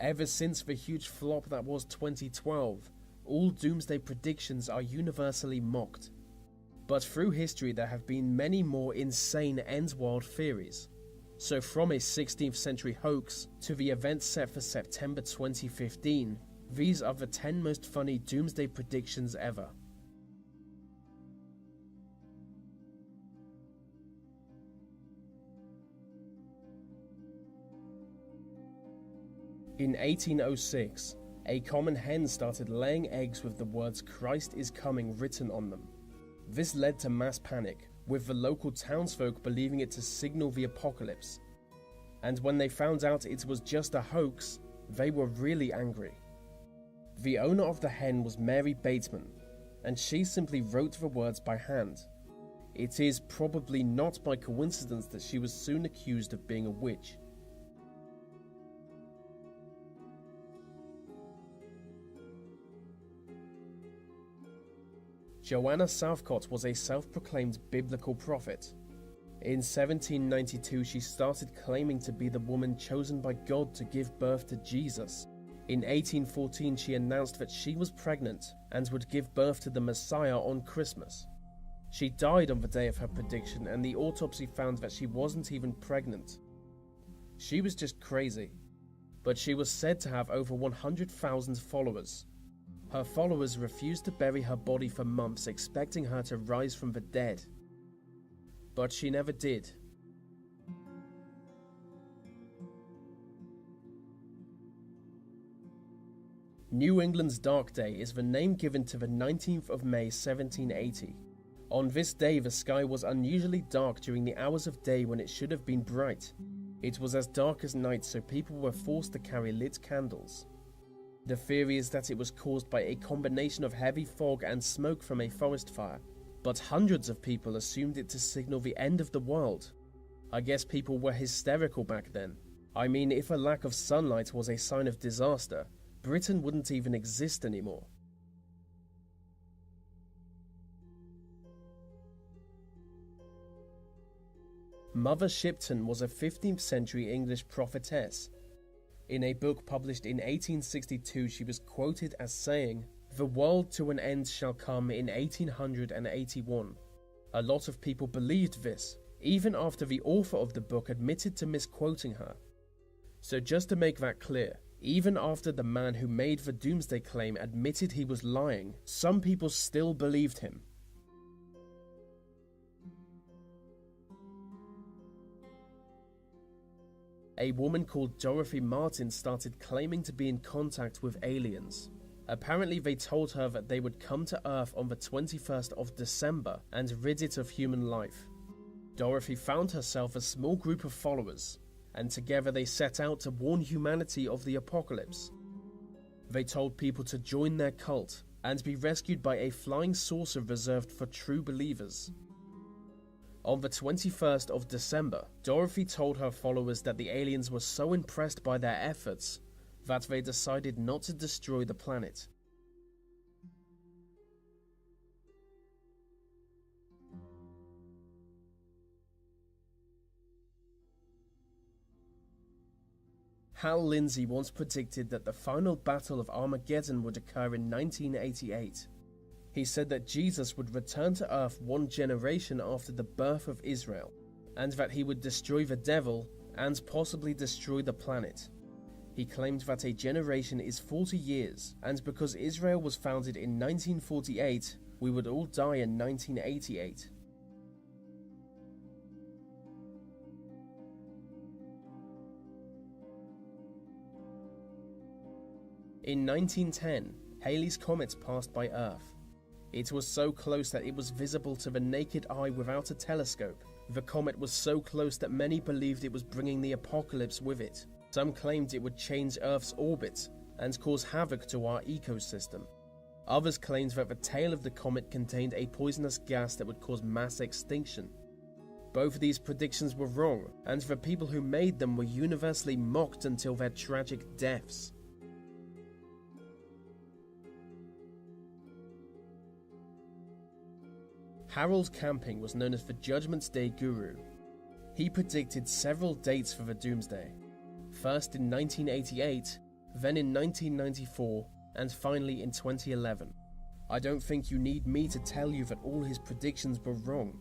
Ever since the huge flop that was 2012, all doomsday predictions are universally mocked. But through history there have been many more insane end-world theories. So from a 16th century hoax to the event set for September 2015, these are the 10 most funny doomsday predictions ever. In 1806, a common hen started laying eggs with the words "Christ is coming" written on them. This led to mass panic, with the local townsfolk believing it to signal the apocalypse. And when they found out it was just a hoax, they were really angry. The owner of the hen was Mary Bateman, and she simply wrote the words by hand. It is probably not by coincidence that she was soon accused of being a witch. Joanna Southcott was a self-proclaimed biblical prophet. In 1792, she started claiming to be the woman chosen by God to give birth to Jesus. In 1814, she announced that she was pregnant and would give birth to the Messiah on Christmas. She died on the day of her prediction, and the autopsy found that she wasn't even pregnant. She was just crazy. But she was said to have over 100,000 followers. Her followers refused to bury her body for months, expecting her to rise from the dead. But she never did. New England's Dark Day is the name given to the 19th of May 1780. On this day, the sky was unusually dark during the hours of day when it should have been bright. It was as dark as night, so people were forced to carry lit candles. The theory is that it was caused by a combination of heavy fog and smoke from a forest fire, but hundreds of people assumed it to signal the end of the world. I guess people were hysterical back then. I mean, if a lack of sunlight was a sign of disaster, Britain wouldn't even exist anymore. Mother Shipton was a 15th century English prophetess. In a book published in 1862, she was quoted as saying, "The world to an end shall come in 1881. A lot of people believed this, even after the author of the book admitted to misquoting her. So just to make that clear, even after the man who made the Doomsday claim admitted he was lying, some people still believed him. A woman called Dorothy Martin started claiming to be in contact with aliens. Apparently they told her that they would come to Earth on the 21st of December and rid it of human life. Dorothy found herself a small group of followers, and together they set out to warn humanity of the apocalypse. They told people to join their cult and be rescued by a flying saucer reserved for true believers. On the 21st of December, Dorothy told her followers that the aliens were so impressed by their efforts that they decided not to destroy the planet. Hal Lindsey once predicted that the final battle of Armageddon would occur in 1988. He said that Jesus would return to Earth one generation after the birth of Israel, and that he would destroy the devil and possibly destroy the planet. He claimed that a generation is 40 years, and because Israel was founded in 1948, we would all die in 1988. In 1910, Halley's Comet passed by Earth. It was so close that it was visible to the naked eye without a telescope. The comet was so close that many believed it was bringing the apocalypse with it. Some claimed it would change Earth's orbit and cause havoc to our ecosystem. Others claimed that the tail of the comet contained a poisonous gas that would cause mass extinction. Both of these predictions were wrong, and the people who made them were universally mocked until their tragic deaths. Harold Camping was known as the Judgment Day Guru. He predicted several dates for the Doomsday. First in 1988, then in 1994, and finally in 2011. I don't think you need me to tell you that all his predictions were wrong.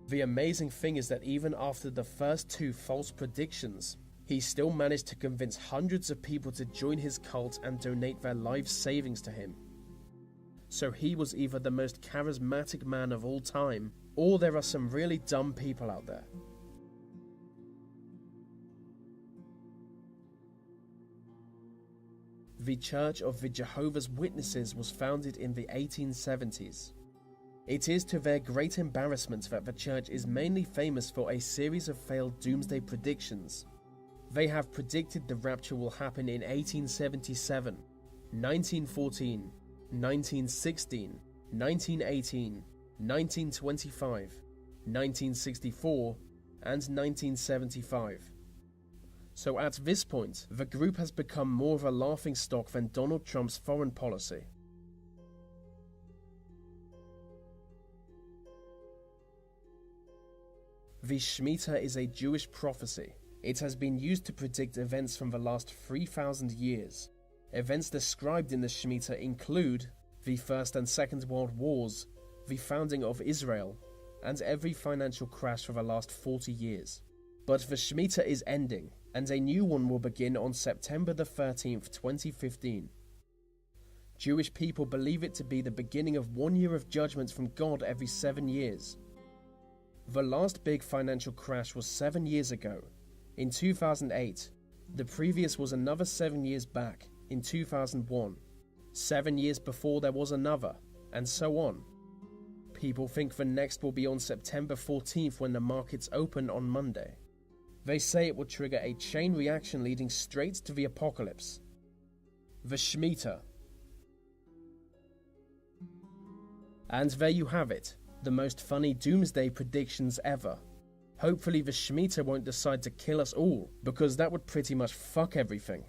The amazing thing is that even after the first 2 false predictions, he still managed to convince hundreds of people to join his cult and donate their life savings to him. So he was either the most charismatic man of all time, or there are some really dumb people out there. The Church of the Jehovah's Witnesses was founded in the 1870s. It is to their great embarrassment that the church is mainly famous for a series of failed doomsday predictions. They have predicted the rapture will happen in 1877, 1914, 1916, 1918, 1925, 1964, and 1975. So at this point, the group has become more of a laughingstock than Donald Trump's foreign policy. The Shemitah is a Jewish prophecy. It has been used to predict events from the last 3,000 years. Events described in the Shemitah include the First and Second World Wars, the founding of Israel, and every financial crash for the last 40 years. But the Shemitah is ending, and a new one will begin on September the 13th, 2015. Jewish people believe it to be the beginning of 1 year of judgment from God every 7 years. The last big financial crash was 7 years ago, in 2008. The previous was another 7 years back, in 2001. 7 years before there was another, and so on. People think the next will be on September 14th when the markets open on Monday. They say it will trigger a chain reaction leading straight to the apocalypse. The Shemitah. And there you have it, the most funny doomsday predictions ever. Hopefully the Shemitah won't decide to kill us all, because that would pretty much fuck everything.